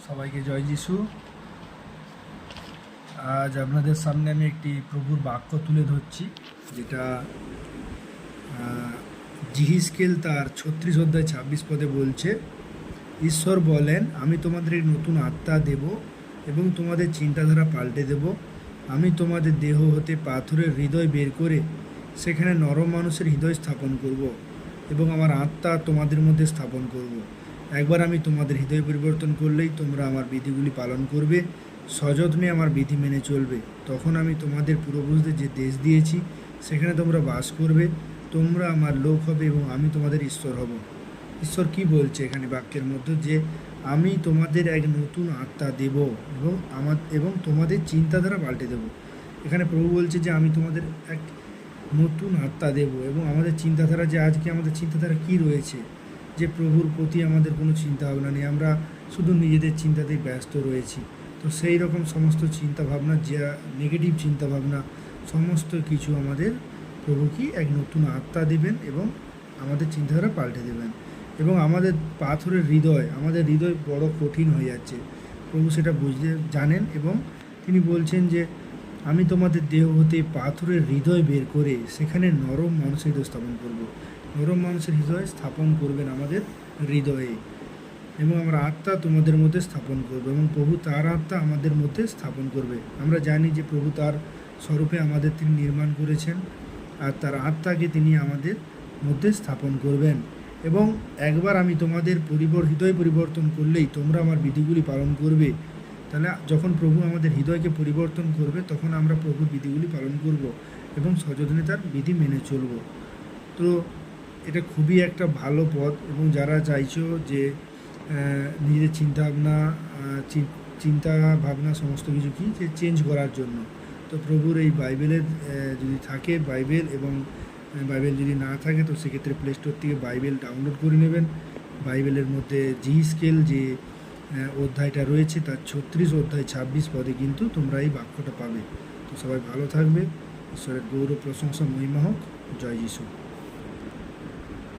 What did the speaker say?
সবাইকে জয় যিশু। আজ আপনাদের সামনে আমি একটি প্রভুর বাক্য তুলে ধরছি, যেটা জিহিজকেল তার 36 অধ্যায় 26 পদে বলছে, ঈশ্বর বলেন, আমি তোমাদের নতুন আত্মা দেব এবং তোমাদের চিন্তাধারা পাল্টে দেব। আমি তোমাদের দেহ হতে পাথরের হৃদয় বের করে সেখানে নরম মানুষের হৃদয় স্থাপন করব এবং আমার আত্মা তোমাদের মধ্যে স্থাপন করব। একবার আমি তোমাদের হৃদয় পরিবর্তন করলেই তোমরা আমার বিধিগুলি পালন করবে, সযত্নে আমার বিধি মেনে চলবে। তখন আমি তোমাদের পূর্বপুরুষদের যে দেশ দিয়েছি সেখানে তোমরা বাস করবে, তোমরা আমার লোক হবে এবং আমি তোমাদের ঈশ্বর হব। ঈশ্বর কি বলছে এখানে বাক্যের মধ্যে, যে আমি তোমাদের এক নতুন আত্মা দেব এবং তোমাদের চিন্তাধারা পাল্টে দেব। এখানে প্রভু বলছে যে আমি তোমাদের এক নতুন আত্মা দেব এবং আমাদের চিন্তাধারা, যে আজকে আমাদের চিন্তাধারা কি রয়েছে, যে প্রভুর প্রতি আমাদের কোনো চিন্তা ভাবনা নেই, আমরা শুধু নিজেদের চিন্তাতেই ব্যস্ত রয়েছি। তো সেই রকম সমস্ত চিন্তাভাবনা, যা নেগেটিভ চিন্তাভাবনা, সমস্ত কিছু আমাদের প্রভু কি এক নতুন আত্মা দেবেন এবং আমাদের চিন্তাধারা পাল্টে দেবেন। এবং আমাদের পাথরের হৃদয়, আমাদের হৃদয় বড় কঠিন হয়ে যাচ্ছে, প্রভু সেটা বুঝতে জানেন এবং তিনি বলছেন যে আমি তোমাদের দেহ হতে পাথরের হৃদয় বের করে সেখানে নরম মানুষের হৃদয় স্থাপন করব। নরম মানুষের হৃদয় স্থাপন করবেন আমাদের হৃদয়ে এবং আমার আত্মা তোমাদের মধ্যে স্থাপন করবে এবং প্রভু তার আত্মা আমাদের মধ্যে স্থাপন করবে। আমরা জানি যে প্রভু তার স্বরূপে আমাদের তিনি নির্মাণ করেছেন আর তার আত্মাকে তিনি আমাদের মধ্যে স্থাপন করবেন। এবং একবার আমি তোমাদের হৃদয় পরিবর্তন করলেই তোমরা আমার বিধিগুলি পালন করবে। তাহলে যখন প্রভু আমাদের হৃদয়কে পরিবর্তন করবে তখন আমরা প্রভুর বিধিগুলি পালন করব এবং সযত্নে তার বিধি মেনে চলব। তো এটা খুবই একটা ভালো পথ, এবং যারা চাইছো যে নিজেদের চিন্তা ভাবনা সমস্ত কিছু কি যে চেঞ্জ করার জন্য, তো প্রভুর এই বাইবেলের যদি থাকে বাইবেল, এবং বাইবেল যদি না থাকে তো সেক্ষেত্রে প্লে স্টোর থেকে বাইবেল ডাউনলোড করে নেবেন। বাইবেলের মধ্যে জিহিজকেল যে অধ্যায়টা রয়েছে তার 36 অধ্যায় 26 পদে কিন্তু তোমরা এই বাক্যটা পাবে। তো সবাই ভালো থাকবে। ঈশ্বরের গৌরব প্রশংসা মহিমা হোক। জয় যিশু।